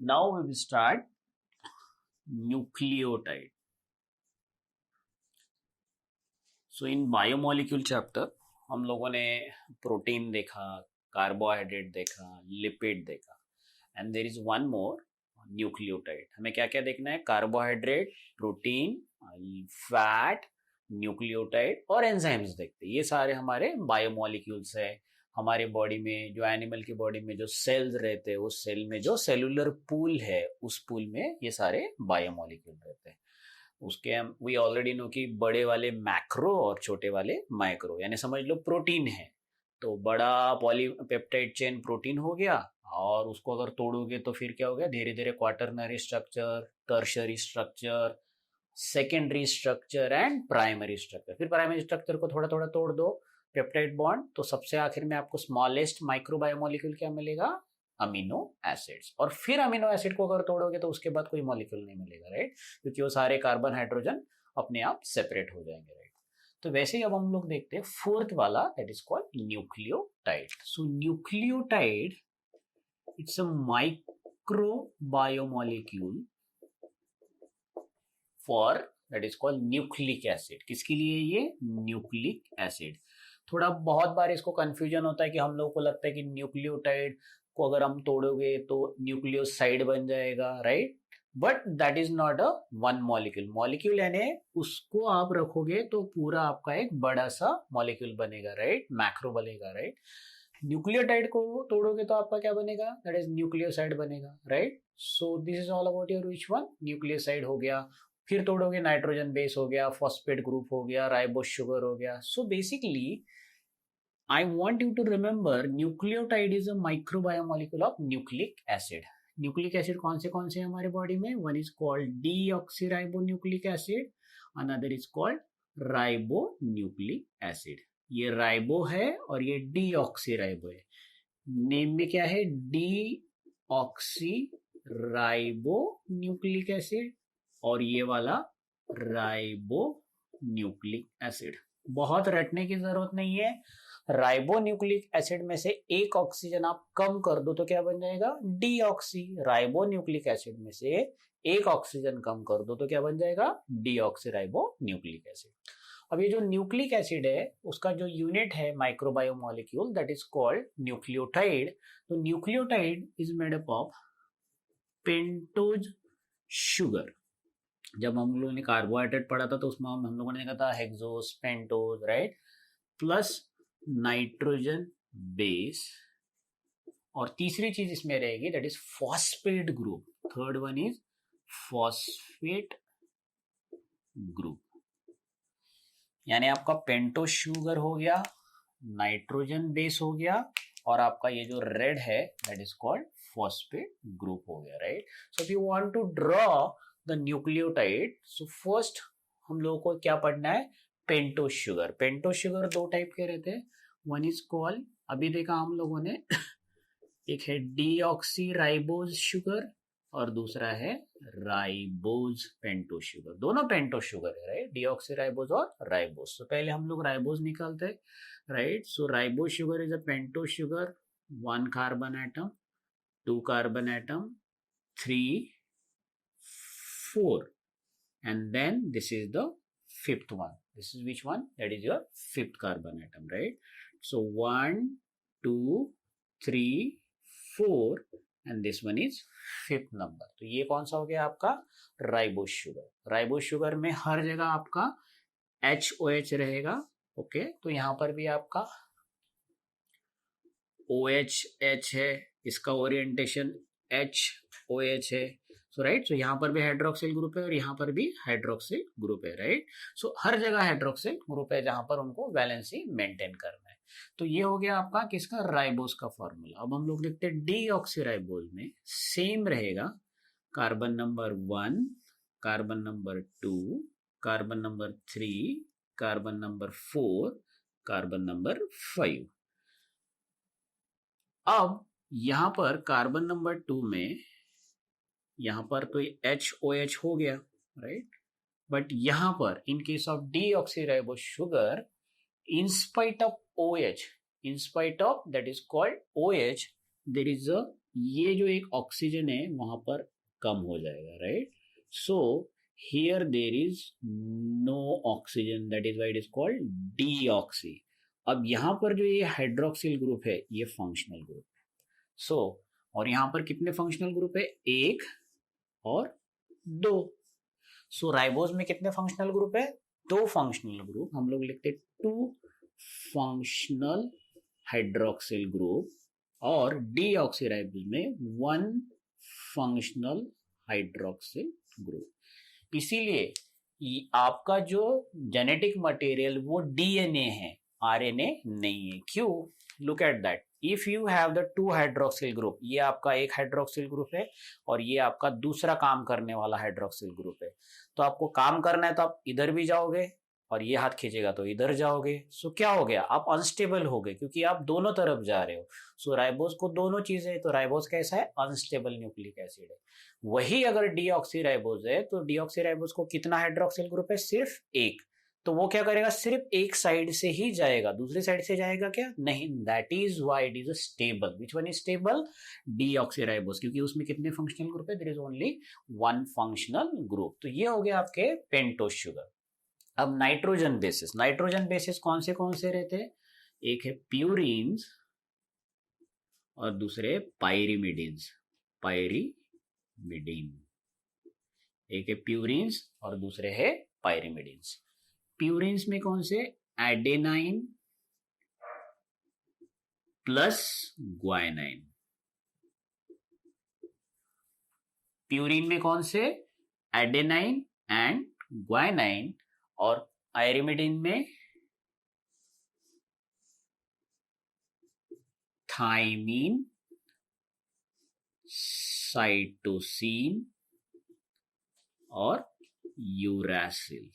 Now we will start nucleotide. So in biomolecule chapter हम लोगों ने प्रोटीन देखा, कार्बोहाइड्रेट देखा, लिपिड देखा and there is one more nucleotide. हमें क्या क्या देखना है? कार्बोहाइड्रेट, प्रोटीन, फैट, न्यूक्लियोटाइड और एंजाइम्स देखते हैं. ये सारे हमारे बायोमोलिक्यूल्स है. हमारे बॉडी में जो एनिमल की बॉडी में जो सेल्स रहते हैं उस सेल में जो सेलुलर पूल है उस पूल में ये सारे बायोमोलिक्यूल रहते हैं. उसके हम वी ऑलरेडी नो कि बड़े वाले मैक्रो और छोटे वाले माइक्रो, यानी समझ लो प्रोटीन है तो बड़ा पॉलीपेप्टाइड चेन प्रोटीन हो गया और उसको अगर तोड़ोगे तो फिर क्या हो गया? धीरे धीरे quaternary structure, tertiary structure, secondary structure and primary structure. फिर प्राइमरी स्ट्रक्चर को थोड़ा थोड़ा तोड़ दो, पेप्टाइड बॉन्ड, तो सबसे आखिर में आपको स्मॉलेस्ट माइक्रोबायोमोलिक्यूल क्या मिलेगा? Amino acids. और फिर अमीनो एसिड को अगर तोड़ोगे तो उसके बाद कोई मॉलिक्यूल नहीं मिलेगा, राइट? क्योंकि वो सारे कार्बन हाइड्रोजन अपने आप सेपरेट हो जाएंगे, राइट? तो वैसे ही अब हम लोग देखते हैं फोर्थ वाला, that is called nucleotide. So nucleotide it's a micro biomolecule for that is called nucleic acid. किसके लिए? ये न्यूक्लिक एसिड. थोड़ा बहुत बार इसको कंफ्यूजन होता है कि हम लोग को लगता है कि न्यूक्लियोटाइड को अगर हम तोड़ोगे तो न्यूक्लियोसाइड बन जाएगा, right? But that is not a one molecule. Molecule यानी उसको आप रखोगे तो पूरा आपका एक बड़ा सा मॉलिक्यूल बनेगा, राइट? मैक्रो बनेगा, राइट? न्यूक्लियोटाइड को तोड़ोगे तो आपका क्या बनेगा? दैट इज न्यूक्लियोसाइड बनेगा, right? So this is all about your which one? Nucleoside हो गया. फिर तोड़ोगे नाइट्रोजन बेस हो गया, फॉस्फेट ग्रुप हो गया, राइबोस शुगर हो गया. So basically I want you to remember nucleotide is a microbiomolecule of nucleic acid. Nucleic acid कौन से हमारे बॉडी में? One is called deoxyribonucleic acid, another is called ribonucleic acid. ये ribo है और ये डीऑक्सीराइबो है. नेम में क्या है? डीऑक्सीराइबोन्यूक्लिक एसिड और ये वाला राइबोन्यूक्लिक एसिड. बहुत रटने की जरूरत नहीं है. राइबोन्यूक्लिक एसिड में से एक ऑक्सीजन आप कम कर दो तो क्या बन जाएगा? डीऑक्सी. राइबोन्यूक्लिक एसिड में से एक ऑक्सीजन कम कर दो तो क्या बन जाएगा? Deoxy ribonucleic acid. अब ये जो न्यूक्लिक एसिड है उसका जो यूनिट है माइक्रोबायोमोलिक्यूल, दैट इज कॉल्ड न्यूक्लियोटाइड. तो nucleotide is made up of pentose sugar. जब हम लोगों ने कार्बोहाइड्रेट पढ़ा था तो उसमें हम लोगों ने देखा था hexose, pentose, right? Plus nitrogen base और तीसरी चीज इसमें रहेगी that is phosphate group. Third one is phosphate group. यानी आपका पेंटो शुगर हो गया, नाइट्रोजन बेस हो गया और आपका ये जो रेड है that is called phosphate group हो गया, right? So if you want to draw the nucleotide, so first हम लोगों को क्या पढ़ना है? Pento sugar. पेंटो शुगर दो टाइप के रहते हैं. वन इज कॉल्ड, अभी देखा हम लोगों ने, एक है डीऑक्सी राइबोज शुगर और दूसरा है राइबोज पेंटो शुगर. दोनों पेंटो शुगर है, राइट? डीऑक्सी राइबोज और राइबोज. तो पहले हम लोग राइबोज निकालते हैं, right? So ribose sugar is a pentose sugar, 1 carbon atom, 2 carbon atom, 3, 4, and then this is the fifth one. This is which one? That is your fifth carbon atom, right? So 1, 2, 3, 4 and this one is fifth number. तो ये कौन सा हो गया आपका? Ribose sugar. Ribose sugar में हर जगह आपका HOH रहेगा, ओके? तो यहाँ पर भी आपका OH है, इसका ओरिएंटेशन HOH है. सो राइट, सो यहाँ पर भी हाइड्रोक्सिल ग्रुप है और यहाँ पर भी हाइड्रोक्सिल ग्रुप है, राइट? सो हर जगह हाइड्रोक्सिल ग्रुप है जहां पर उनको वैलेंसी मेंटेन करना है. तो ये हो गया आपका किसका? राइबोस का फॉर्मूला. अब हम लोग लिखते हैं डीऑक्सीराइबोज में सेम रहेगा. Carbon number 1, carbon number 2, carbon number 3, carbon number 4, carbon number 5. अब यहां पर कार्बन नंबर 2 में यहां पर तो HOH हो गया, राइट? बट यहां पर in case of deoxyribose sugar, in spite of OH, in spite of that is called OH, there is a, ये जो एक ऑक्सीजन है वहां पर कम हो जाएगा, right? So here there is no oxygen, that is why it is called deoxy. अब यहाँ पर जो ये हाइड्रोक्सिल ग्रुप है ये फंक्शनल ग्रुप है। सो और यहाँ पर कितने फंक्शनल ग्रुप है? एक और दो। सो राइबोज में कितने फंक्शनल ग्रुप है? दो फंक्शनल ग्रुप। हम लोग लिखते टू फंक्शनल हाइड्रोक्सिल ग्रुप, और डीऑक्सीराइबोज में वन फंक्शनल हाइड्रोक्सिल ग्रुप। इसीलिए आपका जो जेनेटिक मटेरियल वो डीएनए है, आरएनए नहीं है। क्यों? Look at that, if you have the two hydroxyl group, ये आपका एक हाइड्रोक्सिल ग्रुप है और ये आपका दूसरा काम करने वाला हाइड्रोक्सिल ग्रुप है। तो आपको काम करना है तो आप इधर भी जाओगे और ये हाथ खींचेगा तो इधर जाओगे। सो क्या हो गया? आप अनस्टेबल हो गए क्योंकि आप दोनों तरफ जा रहे हो। सो राइबोज को दोनों चीजें है, तो राइबोज कैसा है? अनस्टेबल न्यूक्लिक एसिड है। वही अगर डीऑक्सीराइबोज है तो डीऑक्सीराइबोज को कितना हाइड्रोक्सिल ग्रुप है? सिर्फ एक। तो वो क्या करेगा? सिर्फ एक साइड से ही जाएगा, दूसरी साइड से जाएगा क्या? नहीं। That is why it is a stable. Which one is stable? Deoxyribose, क्योंकि उसमें कितने फंक्शनल ग्रुप है? There is only one functional group. तो ये हो गया आपके पेंटोज शुगर। अब नाइट्रोजन बेसिस, नाइट्रोजन बेसिस कौन से रहते हैं? एक है प्यूरिन्स और दूसरे पायरिमिडिन्स, पायरिमिडिन। एक है प्यूरिन्स और दूसरे है पायरिमिडिन्स। प्यूरिन्स में कौन से? Adenine plus ग्वाइनाइन। प्यूरिन में कौन से? Adenine and guanine. और पायरिमिडिन में थाइमीन, साइटोसिन और यूरासिल।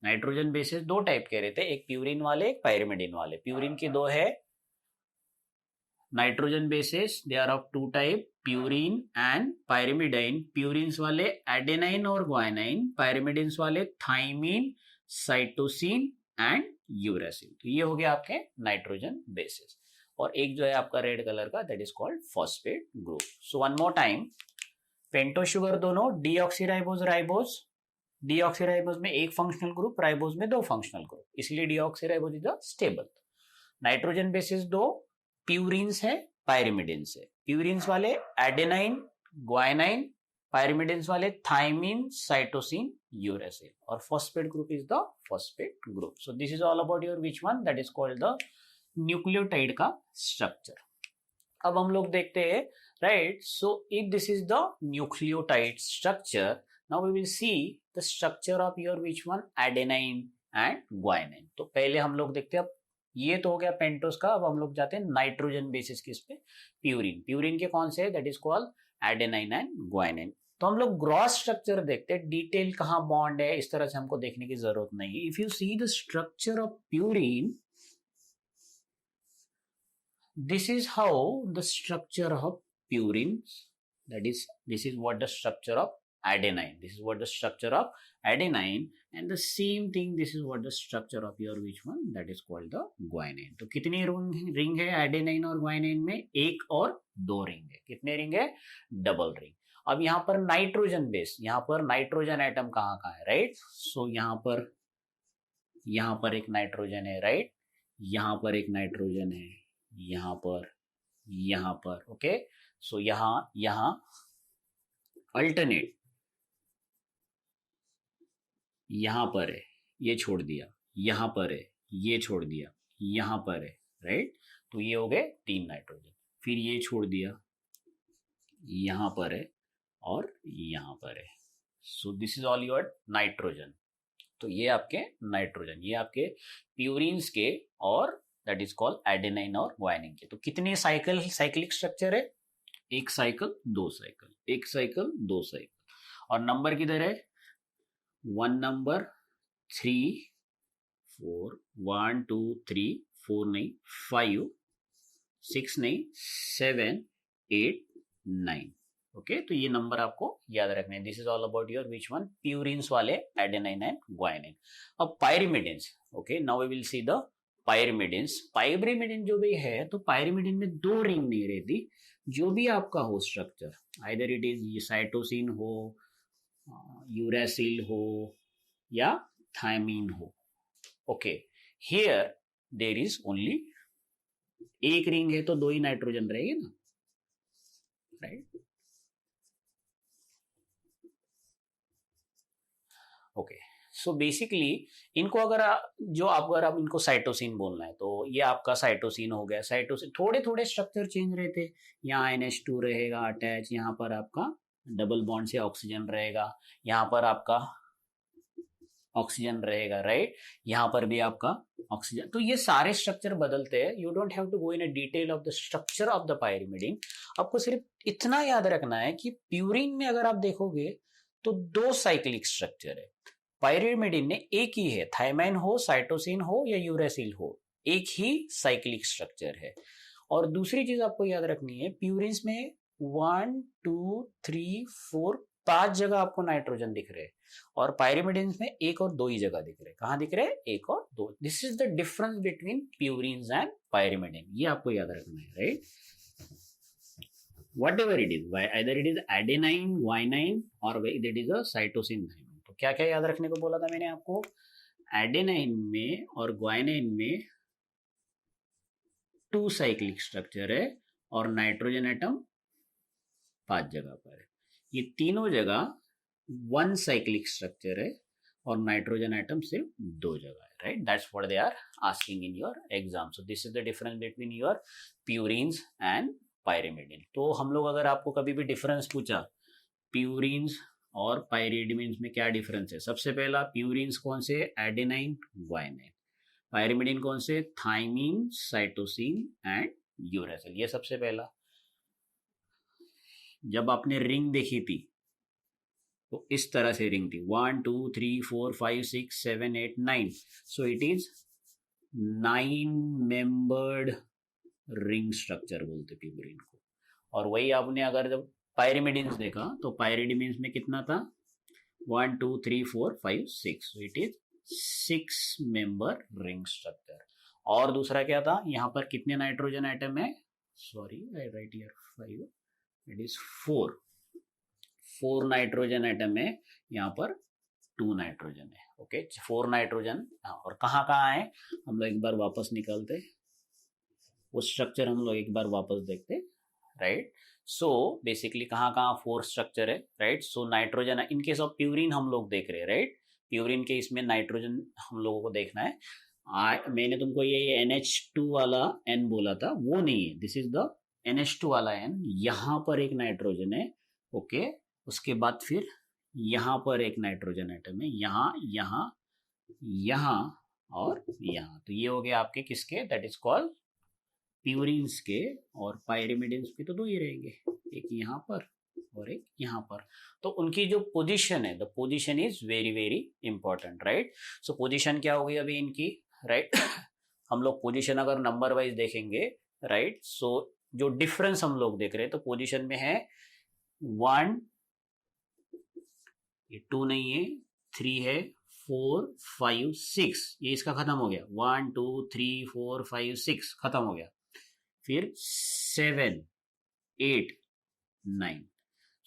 नाइट्रोजन बेसिस दो टाइप के रहते हैं, एक प्यूरिन वाले, एक पायरिमिडिन वाले। प्यूरिन के दो है nitrogen bases, they are of two type, purine and pyrimidine. Purines वाले एडेनाइन और ग्वाइनाइन, पायरिमिडिन्स वाले थाइमीन, साइटोसिन एंड यूरासिल। तो ये हो गया आपके नाइट्रोजन बेसिस। और एक जो है आपका रेड कलर का, that is called phosphate group. So one more time, pentose sugar दोनों डीऑक्सीराइबोज, राइबोज। डीऑक्सीराइबोज में एक फंक्शनल ग्रुप, राइबोज में दो फंक्शनल ग्रुप, इसलिए deoxyribose is the stable. Nitrogen bases दो, प्यूरिन्स है, पायरिमिडिन्स है। प्यूरिन्स वाले एडेनाइन, ग्वाइनाइन, पायरिमिडिन्स वाले थाइमीन, साइटोसिन, यूरासिल। और phosphate group is the phosphate group. So this is all about your which one, that is called the nucleotide का structure. अब हम लोग देखते हैं, right? So if this is the nucleotide structure, now we will see the structure of your which one, adenine and guanine. तो पहले हम लोग देखते हैं, अब ये तो हो गया पेंटोस का। अब हम लोग जाते हैं नाइट्रोजन बेसिस किस पे? प्यूरिन। प्यूरिन के कौन से है? That is called adenine and guanine. तो हम लोग ग्रॉस स्ट्रक्चर देखते हैं, डिटेल कहाँ बॉन्ड है इस तरह से हमको देखने की जरूरत नहीं है। If you see the structure of purine, this is how the structure of purines, that is, this is what the structure of adenine, this is what the structure of adenine, and the same thing, this is what the structure of your which one, that is called the guanine. तो कितनी ring है adenine और ग्वाइनाइन में? एक और दो ring है। कितने रिंग है? Double ring. अब यहाँ पर नाइट्रोजन बेस, यहाँ पर नाइट्रोजन एटम कहाँ कहाँ है, राइट? सो यहाँ पर एक नाइट्रोजन है, राइट? यहाँ पर एक नाइट्रोजन है, यहाँ पर, ओके? सो यहाँ अल्टरनेट, यहाँ पर है, ये छोड़ दिया, यहाँ पर है, ये छोड़ दिया, यहाँ पर है, राइट? तो ये हो गए तीन नाइट्रोजन। फिर ये छोड़ दिया, यहाँ पर है और यहाँ पर है। सो this is all your nitrogen. तो ये आपके नाइट्रोजन, ये आपके प्यूरिन्स के और दैट इज कॉल्ड एडेनाइन और ग्वाइनिन के। तो कितने साइक्लिक स्ट्रक्चर है? एक साइकिल, दो साइकिल, एक साइकिल, दो साइकिल। और नंबर किधर है? 1 नंबर, 3 4, 1 2 3 4 नहीं, 5 6 नहीं, 7 8 9। ओके, तो ये नंबर आपको याद रखने हैं। This is all about your which one, purines वाले एडेनाइन एंड ग्वाइनिन। अब pyrimidines, okay, now we will see the pyrimidine जो भी है, तो पायरिमिडिन में 2 रिंग नहीं रहती। जो भी आपका हो structure, either it is cytosine हो, यूरेसिल हो या थायमीन हो, okay, here there is only एक रिंग है तो 2 ही नाइट्रोजन रहेगी ना, राइट। ओके, सो बेसिकली इनको अगर आप इनको साइटोसिन बोलना है, तो ये आपका साइटोसिन हो गया। साइटोसिन थोड़े थोड़े स्ट्रक्चर चेंज रहते, यहाँ NH2 रहेगा अटैच, यहाँ पर आपका डबल बॉन्ड से ऑक्सीजन रहेगा, यहाँ पर आपका ऑक्सीजन रहेगा, राइट, यहाँ पर भी आपका ऑक्सीजन। तो ये सारे स्ट्रक्चर बदलते हैं। You don't have to go in a detail of the structure of the pyrimidine. आपको सिर्फ इतना याद रखना है कि प्यूरिन में अगर आप देखोगे तो 2 साइक्लिक स्ट्रक्चर है। पायरिमिडिन में एक ही है, थायमाइन हो, साइटोसिन हो या यूरेसिल हो, एक ही साइक्लिक स्ट्रक्चर है। और दूसरी चीज आपको याद रखनी है, प्यूरिन्स में 1 2 3 4 5 जगह आपको नाइट्रोजन दिख रहे हैं, और पायरिमिडिन्स में 1 और 2 ही जगह दिख रहे हैं। कहाँ दिख रहे हैं? 1 और 2। This is the difference between purines and pyrimidine, ये आपको याद रखना है, right. Whatever it is, either it is adenine, guanine or it is a cytosine thymine। तो क्या क्या याद रखने को बोला था मैंने आपको? एडेनाइन में और ग्वाइनाइन में 2 साइक्लिक स्ट्रक्चर है और नाइट्रोजन एटम 5 जगह पर है। ये तीनों जगह 1 साइक्लिक स्ट्रक्चर है और नाइट्रोजन एटम सिर्फ 2 जगह है, right. That's what they are asking in your exam. So this is the difference between your purines and pyrimidine. तो हम लोग अगर आपको कभी भी डिफरेंस पूछा प्यूरिन्स और पायरिमिडिन में क्या डिफरेंस है, सबसे पहला प्यूरिन्स कौन से? एडेनाइन, ग्वाइनाइन। पायरिमिडिन कौन से? Thymine, cytosine and uracil. ये सबसे पहला। जब आपने रिंग देखी थी तो इस तरह से रिंग थी, 1 2 3 4 5 6 7 8 9। So it is 9 membered ring structure बोलते प्यूरिन को। और वही आपने अगर जब पायरिमिडिन्स देखा तो पायरिमिडिन्स में कितना था? 1 2 3 4 5 6। It is 6 member ring structure. और दूसरा क्या था? यहाँ पर कितने नाइट्रोजन एटम है? Sorry, I right here 5, it is 4 nitrogen atom है, यहाँ पर 2 नाइट्रोजन है, ओके, 4 नाइट्रोजन। और कहाँ कहाँ है हम लोग एक बार वापस निकलते, वो स्ट्रक्चर हम लोग एक बार वापस देखते, राइट। सो बेसिकली कहाँ कहाँ 4 स्ट्रक्चर है, right. So nitrogen in case of purine हम लोग देख रहे हैं, राइट। प्यूरिन के इसमें नाइट्रोजन हम लोगों को देखना है। मैंने तुमको ये NH2 वाला N बोला था, वो नहीं है, दिस इज द NH2 वाला N। यहाँ पर एक नाइट्रोजन है, ओके। उसके बाद फिर यहाँ पर एक नाइट्रोजन एटम है, यहाँ यहाँ यहाँ और यहाँ। तो ये हो गया आपके किसके? दैट इज कॉल्ड प्यूरिन्स के। और पायरिमिडिन्स के तो 2 ही रहेंगे, एक यहाँ पर और एक यहाँ पर। तो उनकी जो पोजीशन है, the position is very very important, right. So position क्या होगी अभी इनकी, राइट। हम लोग पोजीशन अगर नंबर वाइज देखेंगे, राइट, सो जो डिफरेंस हम लोग देख रहे हैं, तो पोजीशन में है 1, ये 2 नहीं है, 3 है, 4 5 6, ये इसका खत्म हो गया। 1 2 3 4 5 6 खत्म हो गया। फिर 7 8 9।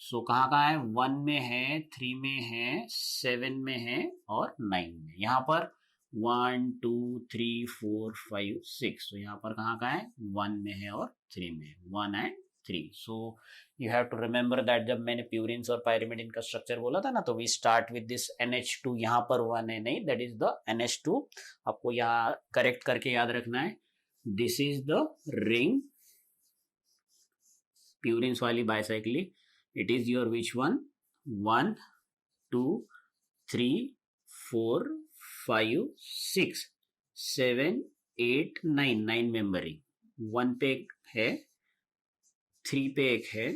सो कहाँ कहाँ है? 1 में है, 3 में है, 7 में है और 9 में। यहाँ पर 1 2 3 4 5 6। सो यहाँ पर कहाँ कहाँ है? 1 में है और 3 में है, 1 and 3। So you have to remember that जब मैंने प्यूरिन्स और पायरिमिडिन का स्ट्रक्चर बोला था ना, तो we start with this NH2। यहाँ पर 1 है नहीं, दैट इज द NH2। आपको यहाँ करेक्ट करके याद रखना है, this is the ring purines वाली bicyclic. It is your which one? 1 2 3 4 5 6 7 8 9, 9 membered. 1 पे एक है, 3 पे एक है,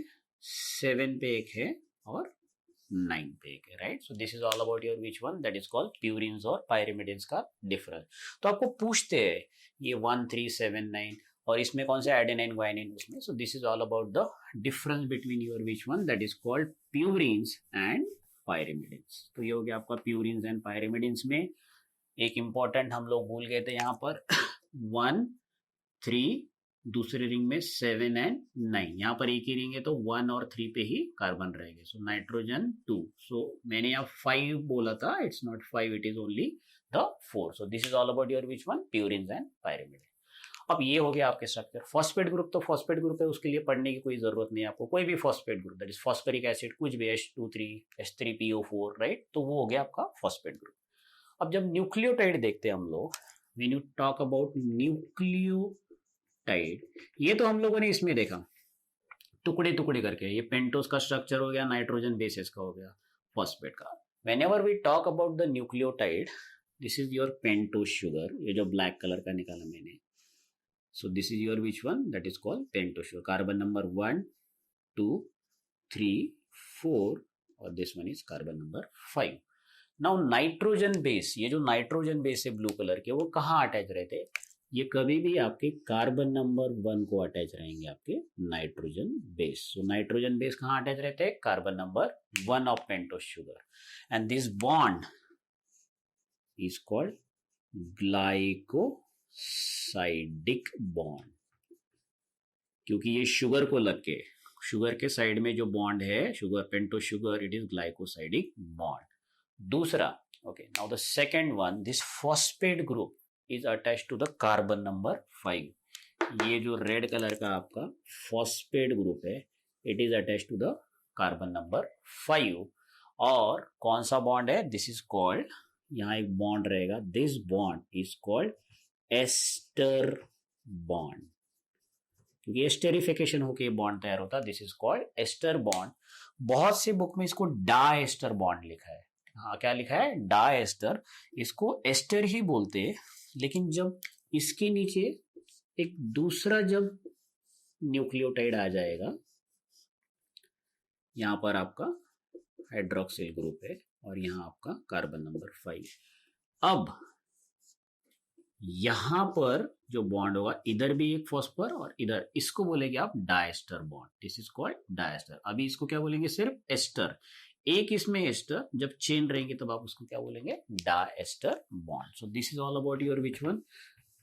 7 पे एक है और 9 पे एक है, right. So this is all about your which one, that is called purines और पायरिमिडिन्स का डिफरेंस। तो आपको पूछते हैं ये 1 3 7 9 और इसमें कौन सा एडेनाइन ग्वाइनिन उसमें। So this is all about the difference between your which one, that is called purines and pyrimidines. तो ये हो गया आपका प्यूरिन्स एंड पायरिमिडिन्स में। एक इंपॉर्टेंट हम लोग भूल गए थे यहाँ पर, 1 3, दूसरे रिंग में 7 एंड 9, यहाँ पर एक ही रिंग है तो 1 और 3 पे ही कार्बन रहेंगे. So nitrogen 2. सो मैंने यहाँ 5 बोला था, it's not 5, it is only the 4. So this is all about your which one, purine and pyrimidine. अब ये हो गया आपके स्ट्रक्चर. फॉस्फेट ग्रुप तो फॉस्फेट ग्रुप है, उसके लिए पढ़ने की कोई जरूरत नहीं है आपको. कोई भी phosphate group, that is phosphoric acid, कुछ भी H2 3 H3PO4, राइट, तो वो हो गया आपका फॉस्फेट ग्रुप. अब जब न्यूक्लियोटाइड देखते हैं हम लोग, when you talk about nucleotide, ये तो हम लोगों ने इसमें देखा टुकड़े टुकड़े करके. ये पेंटोस का स्ट्रक्चर हो गया, नाइट्रोजन बेसिस का हो गया, फॉस्फेट का. Whenever we talk about the nucleotide, this is your pentose sugar, ये जो ब्लैक कलर का निकाला मैंने. So this is your which one, that is called pentose sugar. Carbon number 1 2 3 4 और this one is carbon number 5. Now nitrogen base, ये जो nitrogen base है blue colour के, वो कहाँ अटैच रहते हैं? ये कभी भी आपके कार्बन नंबर 1 को अटैच रहेंगे, आपके nitrogen base. So nitrogen base कहाँ अटैच रहते हैं? Carbon number 1 of pentose sugar. And this bond is called glycosidic bond, क्योंकि ये शुगर को लग के, शुगर के साइड में जो बॉन्ड है, sugar, pentose sugar, it is glycosidic bond. दूसरा, okay, now the second one, this phosphate group is attach to the carbon number 5. ये जो रेड कलर का आपका फॉस्फेट ग्रुप है, it is attach to the carbon number 5. और कौन सा bond है? दिस इज कॉल्ड, यहाँ एक बॉन्ड रहेगा, this bond is called ester bond, क्योंकि एस्टेरिफिकेशन होके बॉन्ड तैयार होता है. This is called ester bond. बहुत सी बुक में इसको डाएस्टर बॉन्ड लिखा है. हाँ, क्या लिखा है? डाएस्टर. इसको एस्टर ही बोलते हैं, लेकिन जब इसके नीचे एक दूसरा जब न्यूक्लियोटाइड आ जाएगा, यहां पर आपका हाइड्रोक्सिल ग्रुप है और यहां आपका कार्बन नंबर 5. अब यहां पर जो बॉन्ड होगा, इधर भी एक फॉस्फर और इधर, इसको बोलेंगे आप diester bond. This is called diester. अभी इसको क्या बोलेंगे? सिर्फ एस्टर. एक इसमें एस्टर, जब चेन रहेंगे तब आप उसको क्या बोलेंगे? Diester bond. So this is all about your which one,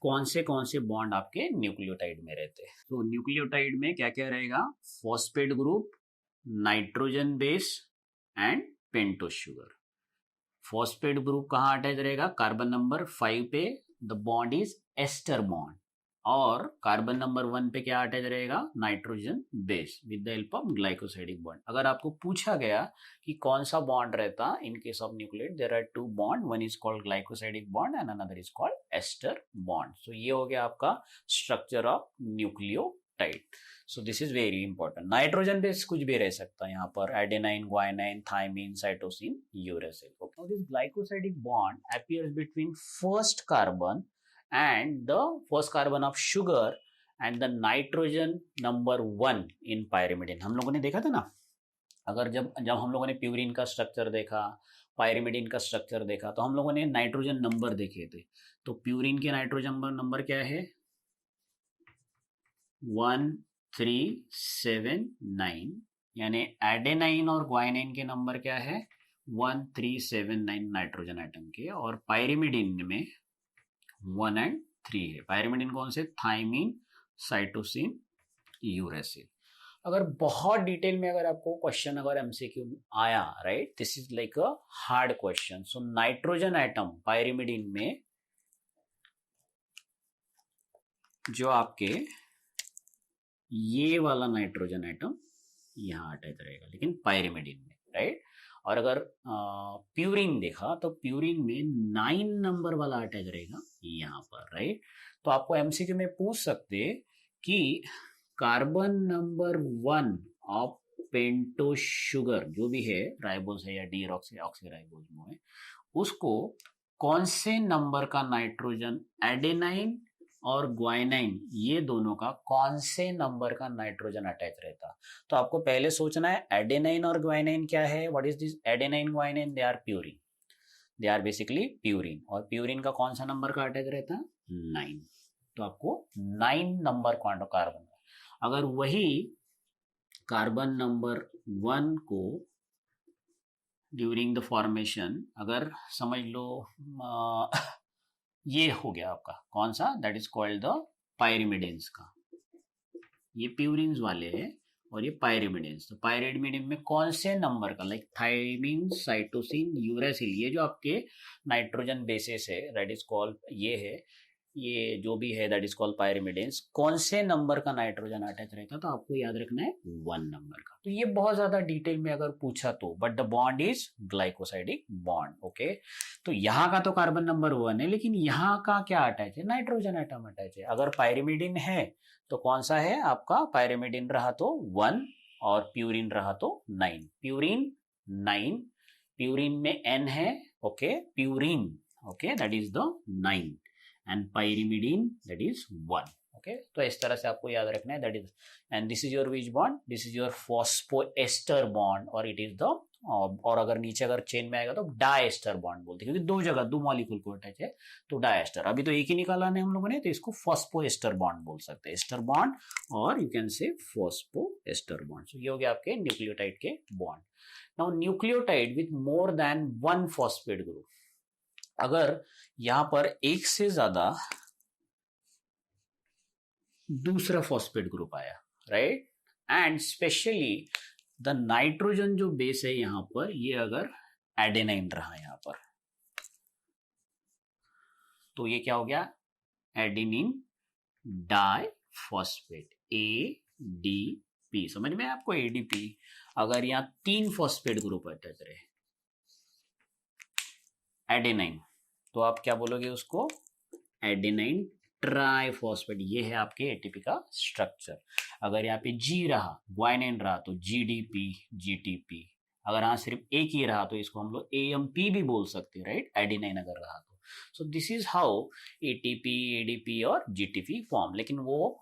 कौन से बॉन्ड आपके न्यूक्लियोटाइड में रहते हैं. तो न्यूक्लियोटाइड में क्या क्या रहेगा? Phosphate group, nitrogen base and pentose sugar. Phosphate group कहाँ अटैच रहेगा? कार्बन नंबर 5 पे the bond is ester bond, और कार्बन नंबर 1 पे क्या अटैच रहेगा? Nitrogen base with the help of glycosidic bond. अगर आपको पूछा गया कि कौन सा बॉन्ड रहता in case of nucleotide, there are 2 bond, one is called glycosidic bond and another is called ester bond. सो ये हो गया आपका structure of nucleotide. So this is very important. Nitrogen base कुछ भी रह सकता है यहाँ पर, adenine, guanine, thymine, cytosine, uracil. Now this glycosidic bond appears between first carbon and the first carbon of sugar and the nitrogen number 1 in pyrimidine. हम लोगों ने देखा था ना, अगर जब हम लोगों ने प्यूरिन का स्ट्रक्चर देखा, पायरिमिडिन का स्ट्रक्चर देखा, तो हम लोगों ने नाइट्रोजन नंबर देखे थे. तो प्यूरिन के नाइट्रोजन नंबर क्या है? 1 3 7 9. यानी एडेनाइन और ग्वाइनाइन के नंबर क्या है? 1 3 7 9 नाइट्रोजन आइटम के. और पायरिमिडिन में 1 और 3 है. पायरिमिडिन कौन से? Thymine, cytosine, uracil. अगर बहुत डिटेल में अगर आपको क्वेश्चन अगर एमसीक्यू आया, right, this is like a hard question. So nitrogen item pyrimidine में जो आपके ये वाला नाइट्रोजन आइटम यहाँ अटैच रहेगा, लेकिन पायरिमिडिन में, राइट. और अगर प्यूरिन देखा तो प्यूरिन में 9 नंबर वाला अटैच रहेगा यहाँ पर, राइट. तो आपको एमसीक्यू में पूछ सकते कि carbon number 1 of pentose sugar जो भी है, राइबोस है या डी ऑक्सीराइबोस में है, उसको कौन से नंबर का नाइट्रोजन, एडेनाइन और ग्वाइनाइन, ये दोनों का कौन से नंबर का नाइट्रोजन अटैच रहता. तो आपको पहले सोचना है एडेनाइन और ग्वाइनाइन क्या है. What is this adenine, guanine? They are purine, they are basically purine. और प्यूरिन का कौन सा नंबर का अटैच रहता? 9. तो आपको 9 नंबर कार्बन. अगर वही कार्बन नंबर 1 को ड्यूरिंग द फॉर्मेशन, अगर समझ लो ये हो गया आपका कौन सा, that is called the pyrimidines का, ये प्यूरिन्स वाले हैं और ये पायरिमिडिन्स। तो पायरिमिडिन में कौन से नंबर का, लाइक थायमिन, साइटोसिन, यूरेसिल, ये जो आपके नाइट्रोजन बेसिस है दैट इज कॉल्ड, ये है, ये जो भी है दैट इज कॉल्ड पायरिमिडिन्स, कौन से नंबर का नाइट्रोजन अटैच रहता है, तो आपको याद रखना है 1 नंबर का। तो ये बहुत ज्यादा डिटेल में अगर पूछा तो, but the bond is glycosidic bond, okay. तो यहाँ का तो कार्बन नंबर 1 है, लेकिन यहाँ का क्या अटैच है, नाइट्रोजन एटम अटैच है। अगर पायरिमिडिन है तो कौन सा है आपका, पायरिमिडिन रहा तो 1 और प्यूरिन रहा तो 9, प्यूरिन 9, प्यूरिन में N है, okay, purine, okay, that is the 9 and pyrimidine that is 1, okay। तो इस तरह से आपको याद रखना है, that is, and this is your which bond, this is your phosphoester bond और it is the, और अगर नीचे अगर चेन में आएगा तो डाएस्टर बॉन्ड बोलते हैं, क्योंकि दो जगह दो मॉलिक्यूल को अटैच है, तो डाएस्टर। अभी तो एक ही निकाला है हम लोगों ने, तो इसको फॉस्फोएस्टर बॉन्ड बोल सकते हैं, एस्टर बॉन्ड, और you can say phosphoester bond. सो ये हो गया आपके न्यूक्लियोटाइड के bond. Now nucleotide with more than 1 phosphate group, अगर यहां पर एक से ज्यादा दूसरा फॉस्फेट ग्रुप आया, right, and specially the nitrogen जो बेस है यहां पर, ये अगर एडेनाइन रहा यहां पर, तो ये क्या हो गया, एडेनिन डाइफॉस्फेट, ADP। समझ में आपको ADP। अगर यहां 3 फॉस्फेट ग्रुप अटैच रहे एडेनाइन, तो आप क्या बोलोगे उसको, एडेनाइन ट्राइफॉस्फेट। ये है आपके एटीपी का स्ट्रक्चर। अगर यहाँ पे G रहा, ग्वाइनिन रहा, तो GDP, GTP। अगर यहाँ सिर्फ एक ही रहा तो इसको हम लोग AMP भी बोल सकते हैं, राइट, एडेनाइन अगर रहा तो। सो this is how ATP, ADP और GTP फॉर्म। लेकिन वो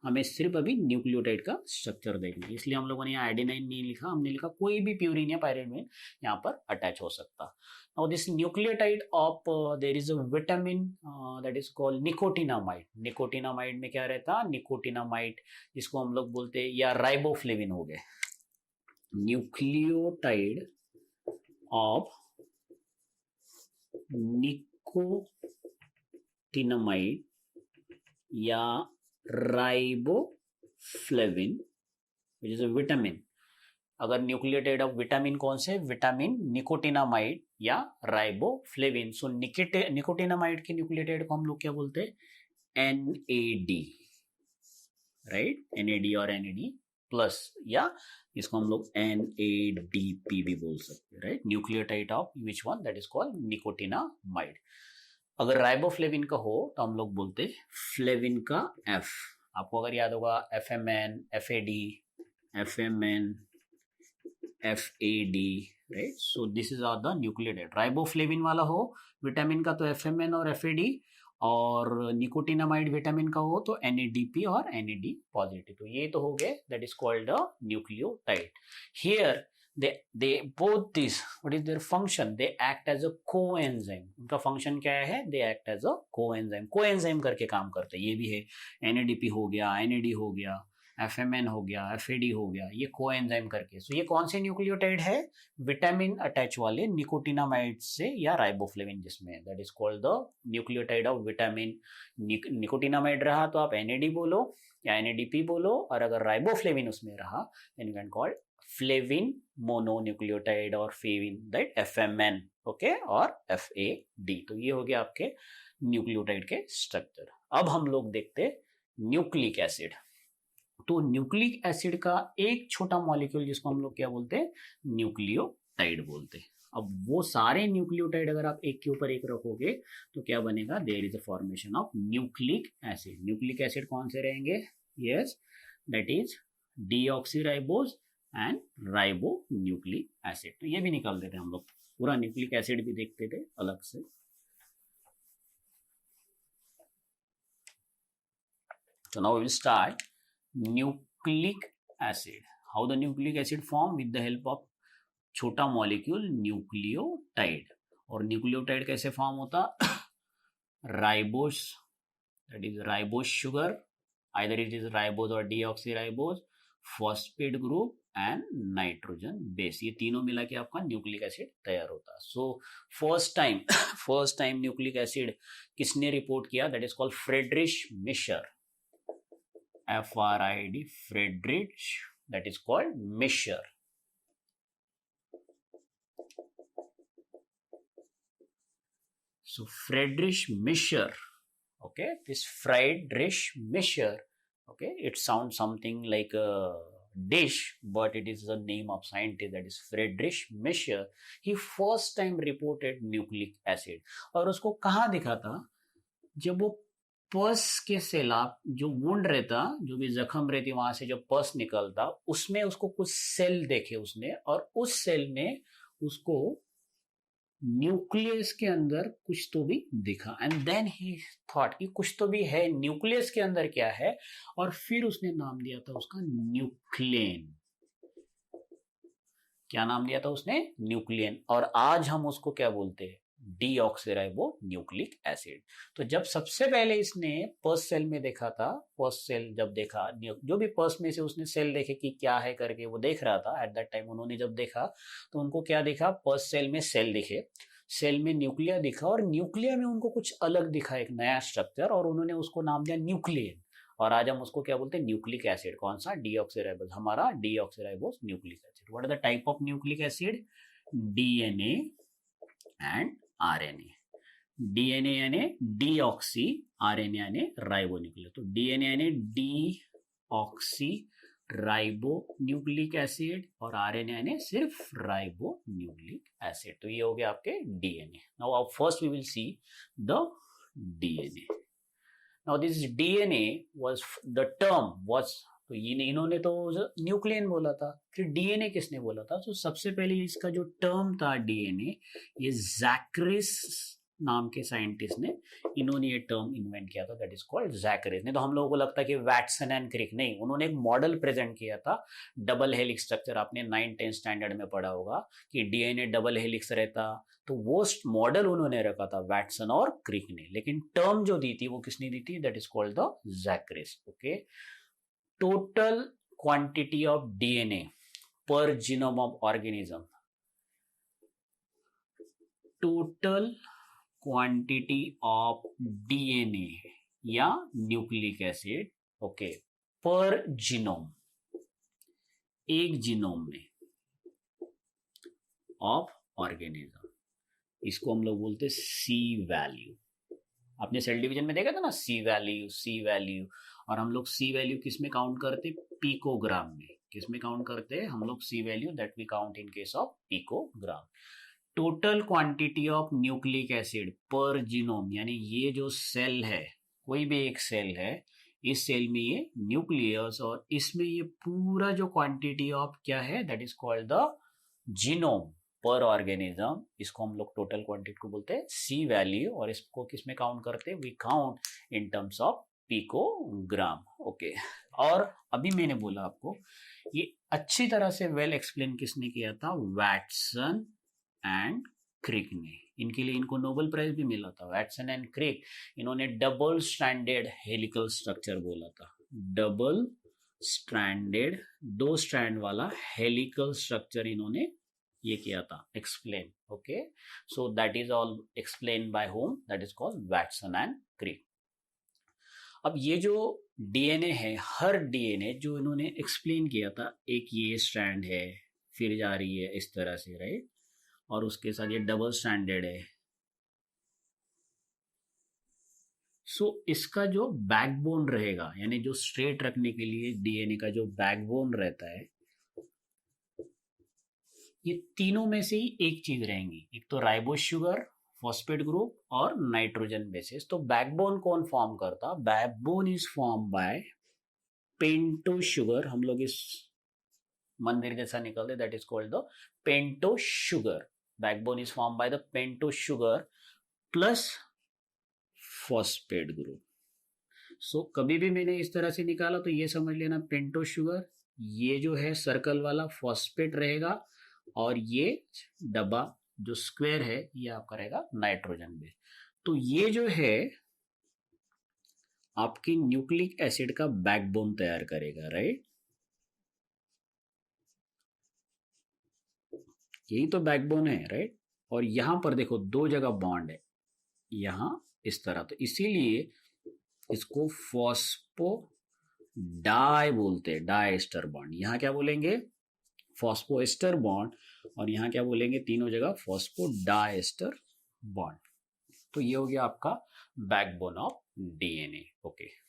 हमें सिर्फ अभी न्यूक्लियोटाइड का स्ट्रक्चर देखना है, इसलिए हम लोगों ने यहाँ एडेनाइन नहीं लिखा, हमने लिखा कोई भी प्यूरिन या पायरिमिडिन यहाँ पर अटैच हो सकता। Now this nucleotide of their is a vitamin that is called nicotinamide. Nicotinamide में क्या रहता, निकोटिनामाइड जिसको हम लोग बोलते हैं, या राइबोफ्लेविन हो गए, न्यूक्लियोटाइड ऑफ निकोटिनामाइड या riboflavin which is a vitamin. अगर न्यूक्लियोटाइड ऑफ विटामिन कौन से, विटामिन निकोटिनामाइड या राइबोफ्लेविन। सो निकोटिनामाइड के न्यूक्लियोटाइड को हम लोग क्या बोलते हैं, NAD, राइट, NAD और NAD प्लस, या इसको हम लोग NADP भी बोल सकते हैं, right, nucleotide of which one, that is called nicotinamide. अगर राइबोफ्लेविन का हो तो हम लोग बोलते हैं फ्लेविन का F। आपको अगर याद होगा FMN, FAD, FMN, FAD, right. So this is are the nucleotide. Riboflavin वाला हो विटामिन का तो FMN और FAD, और निकोटिनामाइड विटामिन का हो तो NADP और NAD पॉजिटिव। तो ये तो हो गए, that is called a nucleotide. Here they both these, what is their function, they act as a coenzyme। उनका फंक्शन क्या है, they act as a coenzyme, coenzyme करके काम करते हैं। ये भी है, NADP हो गया, NAD हो गया, FMN हो गया, FAD हो गया, ये coenzyme करके। सो ये कौन से न्यूक्लियोटाइड है, विटामिन अटैच वाले निकोटिनामाइड से या राइबोफ्लेविन जिसमें, that is called the nucleotide of vitamin. Nicotinamide रहा तो आप NAD बोलो या NADP बोलो, और अगर राइबोफ्लेविन उसमें रहा then you can call flavin mononucleotide और फेविन, दैट FMN, ओके, और FAD। तो ये हो गया आपके न्यूक्लियोटाइड के स्ट्रक्चर। अब हम लोग देखते न्यूक्लिक एसिड। तो न्यूक्लिक एसिड का एक छोटा मॉलिक्यूल जिसको हम लोग क्या बोलते हैं, न्यूक्लियोटाइड बोलते हैं। अब वो सारे न्यूक्लियोटाइड अगर आप एक के ऊपर एक रखोगे तो क्या बनेगा, there is a formation of nucleic acid. Nucleic acid कौन से रहेंगे, yes, that is deoxyribose and ribo nucleic acid. तो ये भी निकाल देते हम लोग, पूरा न्यूक्लिक एसिड भी देखते थे अलग से। So now we will start nucleic acid. How the nucleic acid form, with the help of छोटा मॉलिक्यूल न्यूक्लियोटाइड। और न्यूक्लियोटाइड कैसे फॉर्म होता, ribose, that is ribose sugar, either it is ribose और deoxyribose, phosphate group and nitrogen base, ये तीनों मिला के आपका न्यूक्लिक एसिड तैयार होता है. So first time nucleic acid किसने रिपोर्ट किया? That is called Friedrich Miescher. FRID, Friedrich, that is called Mischer. So Friedrich Mischer, okay, this Friedrich Mischer, okay, it sounds something like a dish, but it is the name of scientist, that is Friedrich Mischer. He first time reported nucleic acid. और उसको कहाँ दिखा था? जब वो पस के सैलाब, जो वुंड रहता, जो भी जख्म रहती, वहां से जो पस निकलता, उसमें उसको कुछ सेल देखे उसने, और उस सेल में उसको न्यूक्लियस के अंदर कुछ तो भी दिखा. एंड देन ही थॉट कि कुछ तो भी है न्यूक्लियस के अंदर, क्या है, और फिर उसने नाम दिया था उसका न्यूक्लियन. क्या नाम दिया था उसने? न्यूक्लियन. और आज हम उसको क्या बोलते हैं? Deoxyribo nucleic acid. तो जब सबसे पहले इसने पर्स सेल में देखा था, पर्स सेल जब देखा, जो भी पर्स में से उसने सेल देखे कि क्या है करके वो देख रहा था, एट दैट टाइम उन्होंने जब देखा तो उनको क्या दिखा? पर्स सेल में सेल दिखे, सेल में न्यूक्लिया दिखा, और न्यूक्लिया में उनको कुछ अलग दिखा, एक नया स्ट्रक्चर, और उन्होंने उसको नाम दिया न्यूक्लियन. और आज हम उसको क्या बोलते हैं? Nucleic acid. कौन सा? डीऑक्सीराइबोस, हमारा deoxyribose nucleic acid. What are the type of nucleic acid? DNA and RNA. DNA यानी डीऑक्सी, आरएनए यानी राइबोन्यूक्लिक. तो डीएनए यानी डीऑक्सी राइबोन्यूक्लिक एसिड, और आरएनए यानी सिर्फ राइबोन्यूक्लिक एसिड. तो ये हो गया आपके DNA. Now first we will see the DNA. Now this DNA was the term was, तो इन्होंने तो न्यूक्लियन बोला था, फिर डीएनए किसने बोला था? तो सबसे पहले इसका जो टर्म था डीएनए, ये जैकरिस नाम के साइंटिस्ट ने, इन्होंने ये टर्म इन्वेंट किया था, दैट इज कॉल्ड जैकरिस. नहीं तो हम लोगों को लगता है कि वैटसन एंड क्रिक, नहीं, उन्होंने एक मॉडल प्रेजेंट किया था, डबल हेलिक्स स्ट्रक्चर. आपने 9th-10th स्टैंडर्ड में पढ़ा होगा कि डीएनए डबल हेलिक्स रहता, तो वो मॉडल उन्होंने रखा था वैटसन और क्रिक ने. लेकिन टर्म जो दी थी वो किसने दी थी? That is called the Zacharias. Okay. Total quantity of DNA per genome of organism. Total quantity of DNA या न्यूक्लिक एसिड, ओके, पर जीनोम, एक जीनोम में, ऑफ ऑर्गेनिज्म. इसको हम लोग बोलते हैं सी वैल्यू. आपने सेल डिवीजन में देखा था ना, सी वैल्यू, सी वैल्यू. और हम लोग सी वैल्यू किस में काउंट करते? पिकोग्राम में. किस में काउंट करते हैं हम लोग C value? That we count in case of picogram. Total quantity of nucleic acid पर जीनोम, यानी ये जो सेल है, कोई भी एक सेल है, इस सेल में ये न्यूक्लियस, और इसमें ये पूरा जो क्वांटिटी ऑफ क्या है, that is called the genome पर ऑर्गेनिज्म. इसको हम लोग टोटल क्वांटिटी को बोलते हैं सी वैल्यू. और इसको किस में काउंट करते हैं? We count in terms of picogram. Okay. और अभी मैंने बोला आपको, ये अच्छी तरह से वेल एक्सप्लेन किसने किया था? वैटसन एंड क्रिक ने. इनके लिए इनको नोबेल प्राइज भी मिला था. वैटसन एंड क्रिक, इन्होंने डबल स्ट्रैंडेड हेलिकल स्ट्रक्चर बोला था. डबल स्ट्रैंडेड, 2 स्ट्रैंड वाला हेलिकल स्ट्रक्चर इन्होंने ये किया था, explain. Okay. So that is all explain by whom? That is called Watson and Crick. अब ये जो डीएनए है, हर डीएनए जो इन्होंने एक्सप्लेन किया था, एक ये स्ट्रैंड है, फिर जा रही है इस तरह से, राइट, और उसके साथ ये डबल स्ट्रैंडेड है. सो इसका जो बैकबोन रहेगा, यानी जो स्ट्रेट रखने के लिए डीएनए का जो बैकबोन रहता है, ये तीनों में से ही एक चीज रहेंगी. एक तो राइबोस शुगर, फॉस्फेट ग्रुप, और नाइट्रोजन बेसिस. तो बैकबोन कौन फॉर्म करता? Backbone is form by pentose sugar. हम लोग इस मंदिर जैसा निकलते, that is called the pentose sugar. Backbone is form by the pentose sugar plus phosphate group. So कभी भी मैंने इस तरह से निकाला तो ये समझ लेना, पेंटो शुगर, ये जो है सर्कल वाला फॉस्फेट रहेगा, और ये डब्बा जो स्क्वायर है ये आपका रहेगा नाइट्रोजन बेस. तो ये जो है आपके न्यूक्लिक एसिड का बैकबोन तैयार करेगा, राइट. यही तो बैकबोन है, राइट। और यहां पर देखो दो जगह बॉन्ड है, यहां इस तरह, तो इसीलिए इसको फॉस्फो डाई बोलते हैं, डाई एस्टर बॉन्ड। यहाँ क्या बोलेंगे, फॉस्फो एस्टर बॉन्ड, और यहाँ क्या बोलेंगे, तीनों जगह फॉस्फो डाई एस्टर बॉन्ड। तो ये हो गया आपका बैकबोन ऑफ डीएनए। ओके।